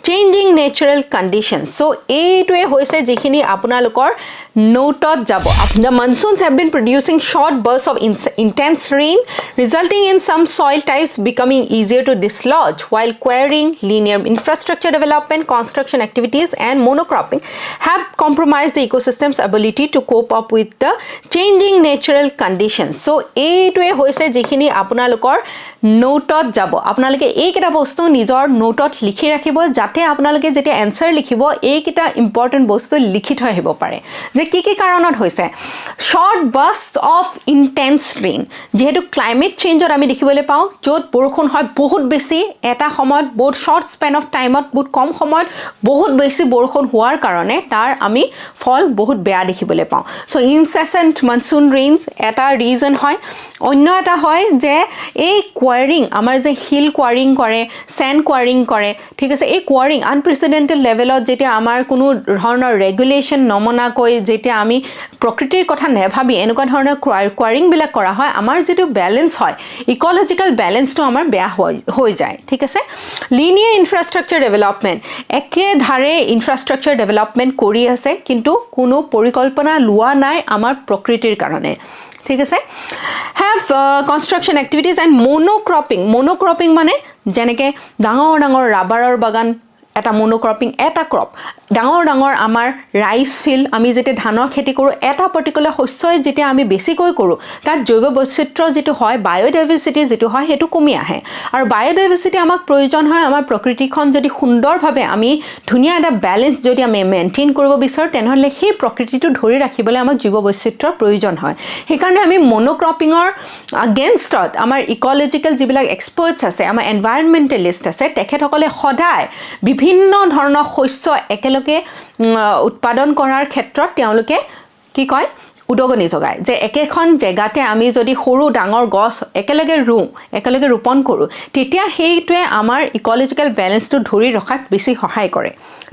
changing natural condition চ' এইটোৱে হৈছে যিখিনি আপোনালোকৰ নোটত যাব the monsoons have been producing short bursts of intense rain resulting in some soil types becoming easier to dislodge while quarrying linear infrastructure development construction activities and monocropping have compromised the ecosystem's ability to cope up with the changing natural conditions so এইটোৱে হৈছে যিখিনি আপোনালোকৰ নোটত যাব আপোনালোকে এইকেইটা বস্তু নিজৰ নোটত লিখি ৰাখিব যাতে আপোনালোকে যেতিয়া এনসাৰ লিখিব এইকেইটা ইম্পৰ্টেন্ট বস্তু লিখি থৈ আহিব পাৰে যে কি কাৰণত হৈছে short burst of intense rain যেহেতু ক্লাইমেট চেঞ্জত আমি দেখিবলৈ পাওঁ য'ত বৰষুণ হয় বহুত বেছি এটা সময়ত বহুত শৰ্ট স্পেন অফ টাইমত বহুত কম সময়ত বহুত বেছি বৰষুণ হোৱাৰ কাৰণে তাৰ আমি ফল বহুত বেয়া দেখিবলৈ পাওঁ সো ইনসেসেন্ট মনসুন ৰেইনছ এটা ৰিজন হয় অন্য এটা হয় যে এই কোৱাৰিং আমাৰ যে হিল কোৱাৰিং কৰে স্যান্ড কোৱাৰিং কৰে ঠিক আছে এই কোৱাৰিং আনপ্ৰেসিডেন্টেড লেভেলত যেতিয়া আমাৰ কোনো ধৰণৰ ৰেগুলেশন নমনাকৈ যেতিয়া আমি প্ৰকৃতিৰ কথা নেভাবি এনেকুৱা ধৰণৰ কোৱাৰিং বিলাক কৰা হয় আমাৰ যেটো ব্যালেন্স হয় ইকোলজিক্যাল ব্যালেন্সটো আমাৰ বেয়া হৈ যায় ঠিক আছে লিনিয়াৰ ইনফ্ৰাষ্ট্ৰাকচাৰ ডেভেলপমেন্ট একে ধাৰে ইনফ্ৰাষ্ট্ৰাকচাৰ ডেভেলপমেন্ট কৰি আছে কিন্তু কোনো পৰিকল্পনা লোৱা নাই আমাৰ প্ৰকৃতিৰ কাৰণে ঠিক আছে have construction activities and monocropping মানে যেনেকে ডাঙৰ ৰাবাৰৰ বাগান এটা মনোক্ৰপিং এটা ক্ৰপ ডাঙৰ আমাৰ ৰাইস ফিল্ড আমি যেতে ধানৰ খেতি কৰো এটা পাৰ্টিকুলাৰ শস্যই যেতে আমি বেছিকৈ কৰো তাত জৈৱ বৈচিত্ৰ্য যেটো হয় বায়োডাইভাৰ্সিটি যেটো হয় হেতু কমি আহে আৰু বায়োডাইভাৰ্সিটি আমাক প্ৰয়োজন হয় আমাৰ প্ৰকৃতিখন যদি সুন্দৰভাৱে আমি ধুনীয়া এটা ব্যালেন্স যদি আমি মেইনটেইন কৰিব বিচাৰো তেনেহলে সেই প্ৰকৃতিটো ধৰি ৰাখিবলৈ আমাক জৈৱ বৈচিত্ৰ্যৰ প্ৰয়োজন হয় সেইকাৰণে আমি মনোক্ৰপিংৰ আগেইনষ্টত আমাৰ ইকোলজিক্যাল যিবিলাক এক্সপাৰ্টছ আছে আমাৰ এনভায়ৰনমেন্টালিষ্ট আছে তেখেতসকলে সদায় বিভিন্ন ধৰণৰ শস্য একেলগে উৎপাদন কৰাৰ ক্ষেত্ৰত তেওঁলোকে কি কয় উদগনি যোগায় যে একেখন জেগাতে আমি যদি সৰু ডাঙৰ গছ একেলগে ৰোপণ কৰো তেতিয়া সেইটোৱে আমাৰ ইকোলজিক্যাল ব্যালেন্সটো ধৰি ৰখাত বেছি সহায় কৰে